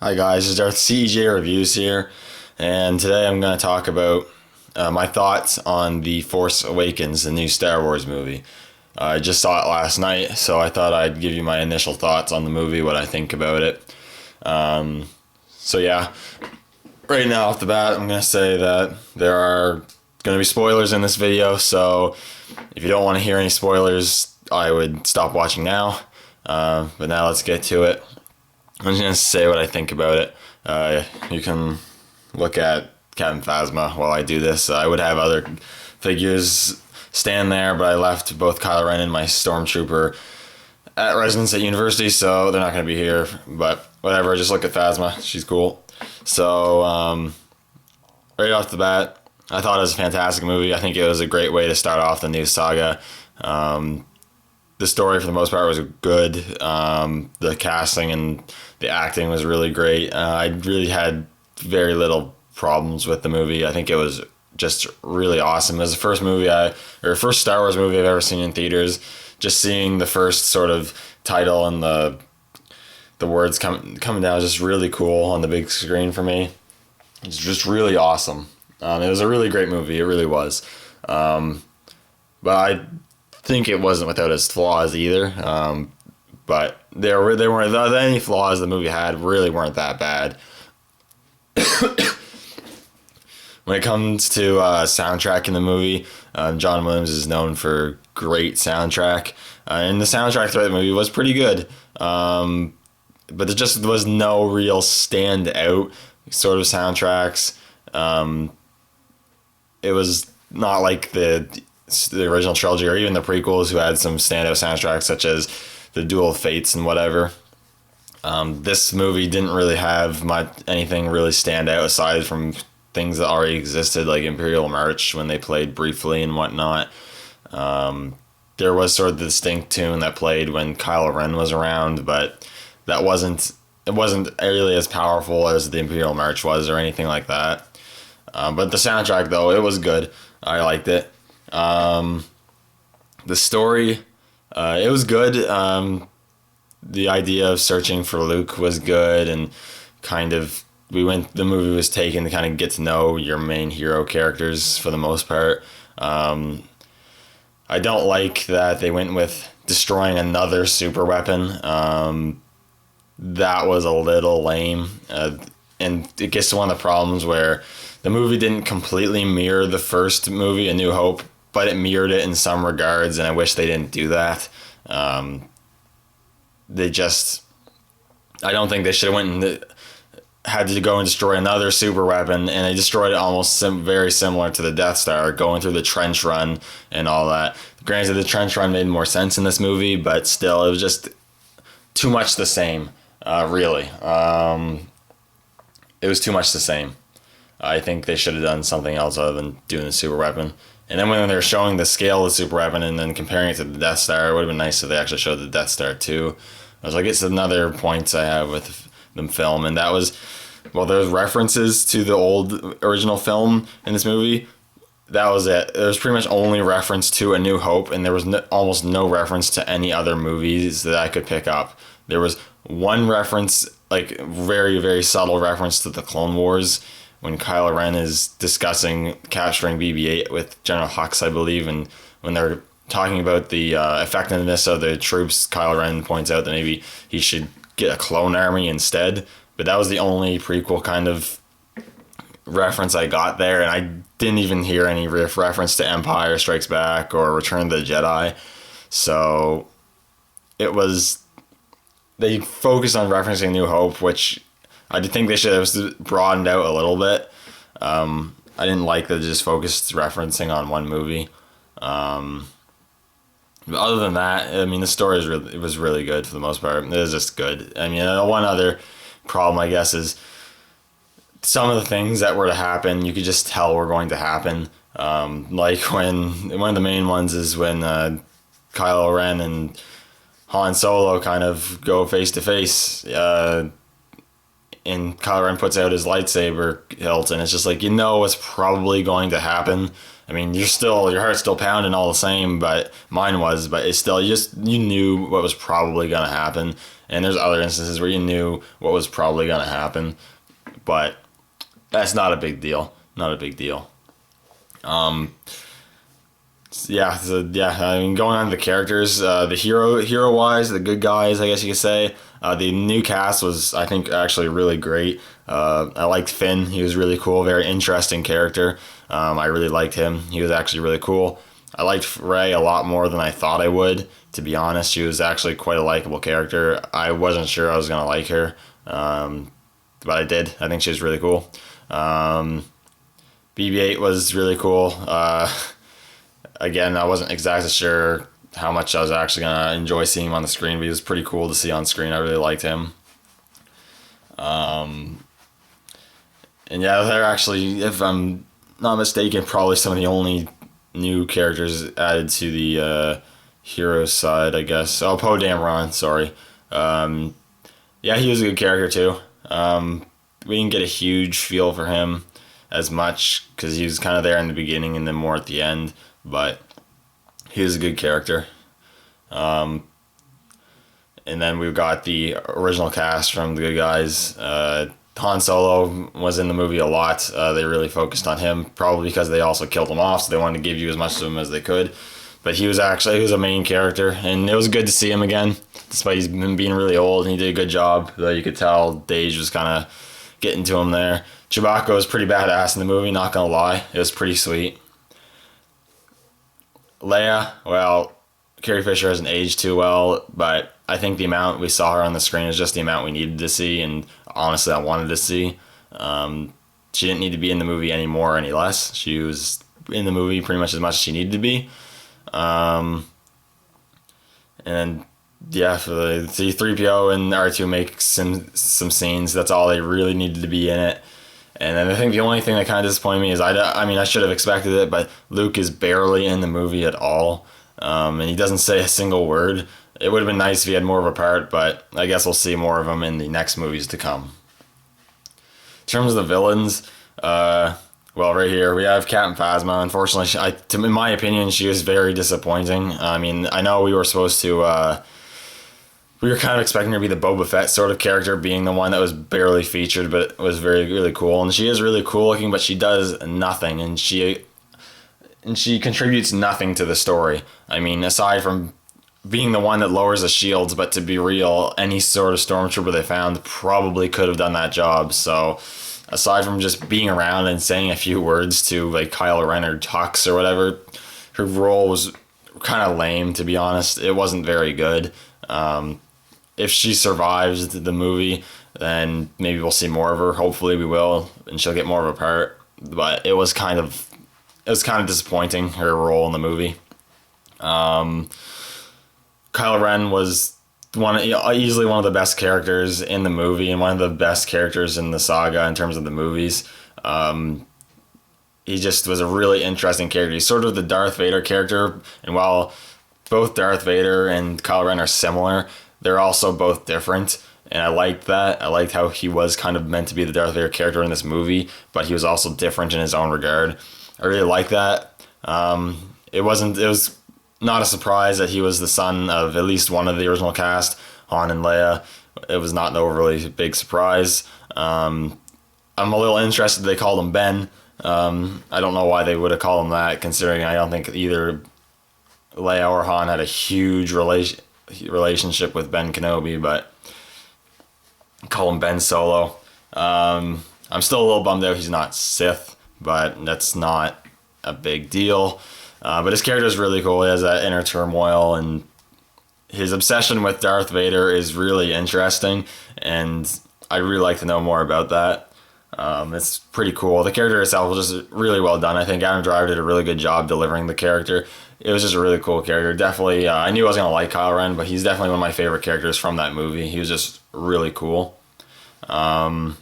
Hi guys, it's our CJ Reviews here, and today I'm going to talk about my thoughts on The Force Awakens, the new Star Wars movie. I just saw it last night, so I thought I'd give you my initial thoughts on the movie, what I think about it. Um, so yeah, right now off the bat, I'm going to say that there are going to be spoilers in this video, so if you don't want to hear any spoilers, I would stop watching now. But now let's get to it. I'm just going to say what I think about it. You can look at Captain Phasma while I do this. I would have other figures stand there, but I left both Kylo Ren and my Stormtrooper at residence at university, so they're not going to be here. But whatever, just look at Phasma. She's cool. So, right off the bat, I thought it was a fantastic movie. I think it was a great way to start off the new saga. The story, for the most part, was good. The casting and the acting was really great. I really had very little problems with the movie. I think it was just really awesome. It was the first Star Wars movie I've ever seen in theaters. Just seeing the first sort of title and the words coming down was just really cool on the big screen for me. It's just really awesome. It was a really great movie. It really was. But I think it wasn't without its flaws either. But they weren't any flaws the movie had really weren't that bad. When it comes to soundtrack in the movie, John Williams is known for great soundtrack, and the soundtrack throughout the movie was pretty good. But there just was no real standout sort of soundtracks. It was not like the original trilogy or even the prequels, who had some standout soundtracks such as the Duel of Fates and whatever. This movie didn't really have anything really stand out aside from things that already existed, like Imperial March when they played briefly and whatnot. There was sort of the distinct tune that played when Kylo Ren was around, but it wasn't really as powerful as the Imperial March was or anything like that. But the soundtrack, though, it was good. I liked it. The story, it was good. The idea of searching for Luke was good, and the movie was taken to kind of get to know your main hero characters for the most part. I don't like that they went with destroying another super weapon. That was a little lame. And it gets to one of the problems where the movie didn't completely mirror the first movie, A New Hope, but it mirrored it in some regards, and I wish they didn't do that. I don't think they should have went and had to go and destroy another super weapon, and they destroyed it almost very similar to the Death Star, going through the trench run and all that. Granted, the trench run made more sense in this movie, but still, it was just too much the same, really. It was too much the same. I think they should have done something else other than doing the super weapon. And then when they were showing the scale of the super weapon and then comparing it to the Death Star, it would have been nice if they actually showed the Death Star too. I was like, it's another point I have with the film, and that was, well, there's references to the old original film in this movie. That was it. There was pretty much only reference to A New Hope, and there was almost no reference to any other movies that I could pick up. There was one reference, like very, very subtle reference to the Clone Wars, when Kylo Ren is discussing capturing BB-8 with General Hux, I believe, and when they're talking about the effectiveness of the troops, Kylo Ren points out that maybe he should get a clone army instead. But that was the only prequel kind of reference I got there, and I didn't even hear any reference to Empire Strikes Back or Return of the Jedi. So it was, they focused on referencing New Hope, which I think they should have broadened out a little bit. I didn't like that they just focused referencing on one movie. But other than that, I mean, the story was really good for the most part. It was just good. I mean, one other problem, I guess, is some of the things that were to happen, you could just tell were going to happen. Like when one of the main ones is when Kylo Ren and Han Solo kind of go face to face. And Kylo Ren puts out his lightsaber hilt, and it's just like, what's probably going to happen. I mean, your heart's still pounding all the same, but mine was, but it's still, you knew what was probably going to happen. And there's other instances where you knew what was probably going to happen, but that's not a big deal. Not a big deal. I mean, going on to the characters, the hero wise, the good guys, I guess you could say. The new cast was, I think, actually really great. I liked Finn. He was really cool, very interesting character. I really liked him. He was actually really cool. I liked Rey a lot more than I thought I would, to be honest. She was actually quite a likable character. I wasn't sure I was going to like her, but I did. I think she was really cool. BB-8 was really cool. Again, I wasn't exactly sure how much I was actually going to enjoy seeing him on the screen, but he was pretty cool to see on screen. I really liked him. And yeah, they're actually, if I'm not mistaken, probably some of the only new characters added to the hero side, I guess. Oh, Poe Dameron, sorry. Yeah, he was a good character too. We didn't get a huge feel for him as much because he was kind of there in the beginning and then more at the end, but he was a good character. And then we've got the original cast from the good guys. Han Solo was in the movie a lot. They really focused on him, probably because they also killed him off, so they wanted to give you as much of him as they could. But he was a main character, and it was good to see him again, despite he's been being really old, and he did a good job. Though you could tell Dage was kind of getting to him there. Chewbacca was pretty badass in the movie, not gonna lie. It was pretty sweet. Leia, well, Carrie Fisher hasn't aged too well, but I think the amount we saw her on the screen is just the amount we needed to see, and honestly, I wanted to see. She didn't need to be in the movie any more or any less. She was in the movie pretty much as much as she needed to be. And yeah, for the C-3PO and R2 make some scenes. That's all they really needed to be in it. And then I think the only thing that kind of disappointed me is I mean, I should have expected it, but Luke is barely in the movie at all. And he doesn't say a single word. It would have been nice if he had more of a part, but I guess we'll see more of him in the next movies to come. In terms of the villains, well, right here we have Captain Phasma. Unfortunately, in my opinion, she was very disappointing. I mean, I know we were supposed to, we were kind of expecting her to be the Boba Fett sort of character, being the one that was barely featured, but it was really cool. And she is really cool looking, but she does nothing, and she contributes nothing to the story. I mean, aside from being the one that lowers the shields, but to be real, any sort of stormtrooper they found probably could have done that job. So aside from just being around and saying a few words to like Kylo Ren or Hux or whatever, her role was kind of lame, to be honest. It wasn't very good. If she survives the movie, then maybe we'll see more of her. Hopefully we will, and she'll get more of a part. But it was kind of disappointing, her role in the movie. Kylo Ren was easily one of the best characters in the movie and one of the best characters in the saga in terms of the movies. He just was a really interesting character. He's sort of the Darth Vader character, and while both Darth Vader and Kylo Ren are similar, they're also both different, and I liked that. I liked how he was kind of meant to be the Darth Vader character in this movie, but he was also different in his own regard. I really like that. It was not a surprise that he was the son of at least one of the original cast, Han and Leia. It was not an overly big surprise. I'm a little interested they called him Ben. I don't know why they would have called him that, considering I don't think either Leia or Han had a huge relationship with Ben Kenobi, but call him Ben Solo. I'm still a little bummed out he's not Sith, but that's not a big deal. But his character is really cool. He has that inner turmoil, and his obsession with Darth Vader is really interesting, and I'd really like to know more about that. It's pretty cool. The character itself was just really well done. I think Adam Driver did a really good job delivering the character. It was just a really cool character. Definitely, I knew I was going to like Kylo Ren, but he's definitely one of my favorite characters from that movie. He was just really cool. General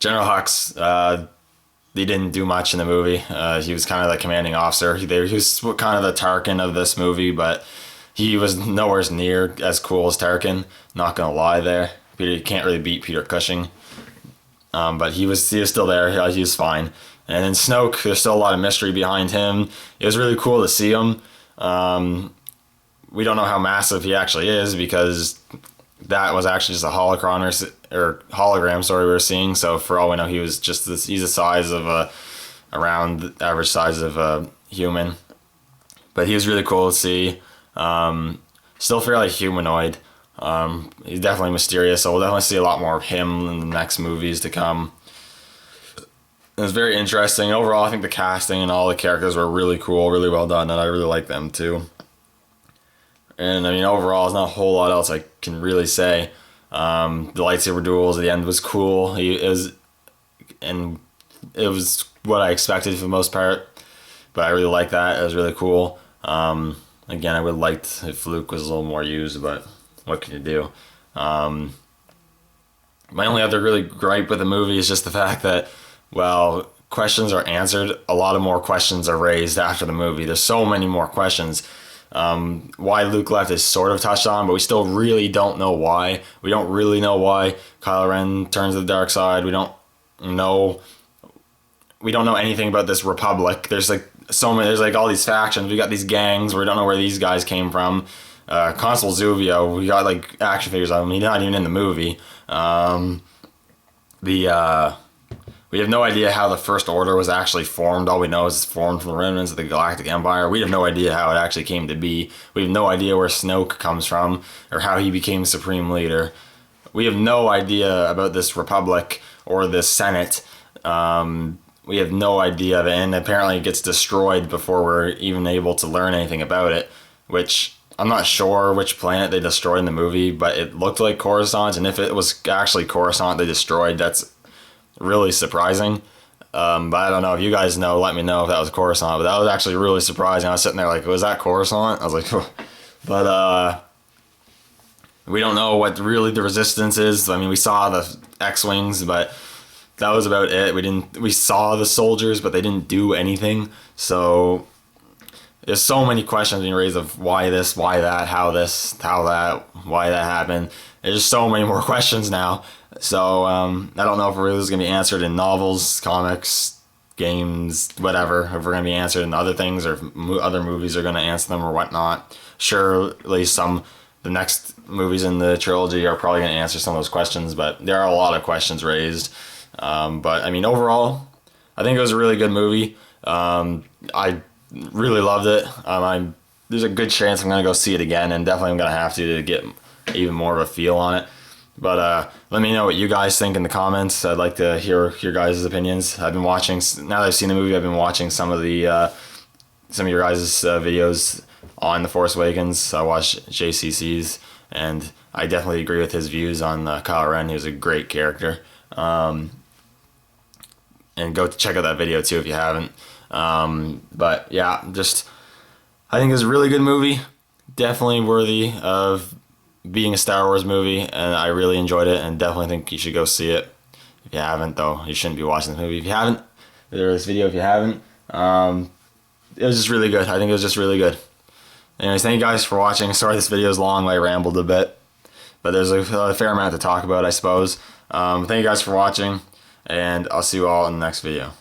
Hux, he didn't do much in the movie. He was kind of the commanding officer. He was kind of the Tarkin of this movie, but he was nowhere near as cool as Tarkin. Not going to lie there. You can't really beat Peter Cushing. But he was still there. He was fine. And then Snoke, there's still a lot of mystery behind him. It was really cool to see him. We don't know how massive he actually is because that was actually just a hologram. Sorry, we were seeing. So for all we know, he was just this. He's the size of around the average size of a human, but he was really cool to see. Still fairly humanoid. He's definitely mysterious, so we'll definitely see a lot more of him in the next movies to come. It was very interesting. Overall, I think the casting and all the characters were really cool, really well done, and I really like them too. And I mean, overall, there's not a whole lot else I can really say. The lightsaber duels at the end was cool. It was what I expected for the most part, but I really liked that. It was really cool. Again, I would have liked if Luke was a little more used, but what can you do? My only other really gripe with the movie is just the fact that, well, questions are answered. A lot of more questions are raised after the movie. There's so many more questions. Why Luke left is sort of touched on, but we still really don't know why. We don't really know why Kylo Ren turns to the dark side. We don't know anything about this Republic. There's like so many. There's like all these factions. We got these gangs. We don't know where these guys came from. Consul Zuvio. We got like action figures of him. He's not even in the movie. We have no idea how the First Order was actually formed. All we know is it's formed from the remnants of the Galactic Empire. We have no idea how it actually came to be. We have no idea where Snoke comes from or how he became Supreme Leader. We have no idea about this Republic or this Senate. We have no idea of it, and apparently it gets destroyed before we're even able to learn anything about it, which I'm not sure which planet they destroyed in the movie, but it looked like Coruscant, and if it was actually Coruscant they destroyed, that's really surprising. But I don't know if you guys know, let me know if that was Coruscant, but that was actually really surprising. I was sitting there like, was that Coruscant? I was like, but we don't know what really the resistance is. I mean, we saw the X-Wings, but that was about it. We saw the soldiers, but they didn't do anything. So there's so many questions being raised of why this, why that, how this, how that, why that happened. There's just so many more questions now. So I don't know if it really is going to be answered in novels, comics, games, whatever. If we're going to be answered in other things, or if other movies are going to answer them or whatnot. Surely the next movies in the trilogy are probably going to answer some of those questions, but there are a lot of questions raised. But I mean, overall, I think it was a really good movie. I really loved it. There's a good chance I'm going to go see it again, and definitely I'm going to have to get even more of a feel on it. But let me know what you guys think in the comments. I'd like to hear your guys' opinions. I've been watching, now that I've seen the movie, I've been watching some of your guys' videos on The Force Awakens. I watched JCC's, and I definitely agree with his views on Kylo Ren. He was a great character. And go check out that video too if you haven't. But yeah, I think it's a really good movie. Definitely worthy of being a Star Wars movie, and I really enjoyed it, and definitely think you should go see it. If you haven't, though, you shouldn't be watching this movie. If you haven't, this video, if you haven't, it was just really good. I think it was just really good. Anyways, thank you guys for watching. Sorry this video is long, I rambled a bit, but there's a fair amount to talk about, I suppose. Thank you guys for watching, and I'll see you all in the next video.